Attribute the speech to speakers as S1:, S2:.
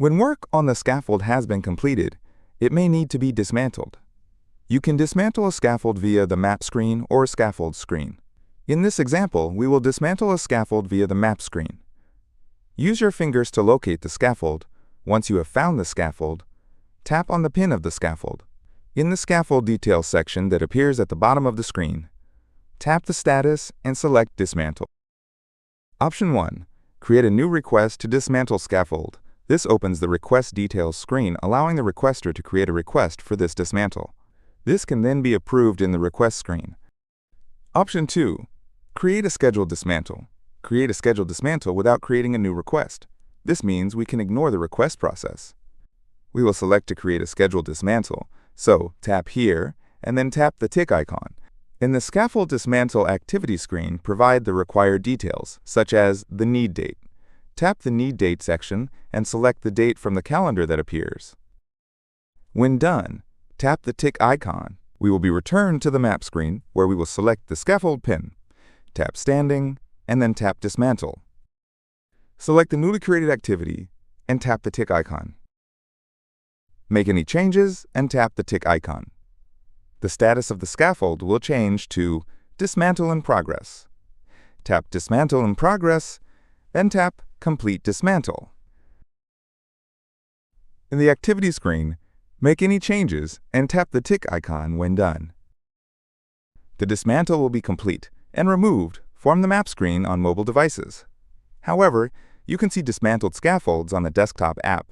S1: When work on the scaffold has been completed, it may need to be dismantled. You can dismantle a scaffold via the map screen or scaffold screen. In this example, we will dismantle a scaffold via the map screen. Use your fingers to locate the scaffold. Once you have found the scaffold, tap on the pin of the scaffold. In the scaffold details section that appears at the bottom of the screen, tap the status and select Dismantle. Option 1. Create a new request to dismantle scaffold. This opens the Request Details screen, allowing the requester to create a request for this dismantle. This can then be approved in the request screen. Option 2. Create a Scheduled Dismantle. Create a Scheduled Dismantle without creating a new request. This means we can ignore the request process. We will select to create a Scheduled Dismantle, so tap here and then tap the tick icon. In the Scaffold Dismantle activity screen, provide the required details, such as the need date. Tap the Need Date section and select the date from the calendar that appears. When done, tap the tick icon. We will be returned to the map screen where we will select the scaffold pin. Tap Standing and then tap Dismantle. Select the newly created activity and tap the tick icon. Make any changes and tap the tick icon. The status of the scaffold will change to Dismantle in Progress. Tap Dismantle in Progress, then tap Complete Dismantle. In the activity screen, make any changes and tap the tick icon when done. The dismantle will be complete and removed from the map screen on mobile devices. However, you can see dismantled scaffolds on the desktop app.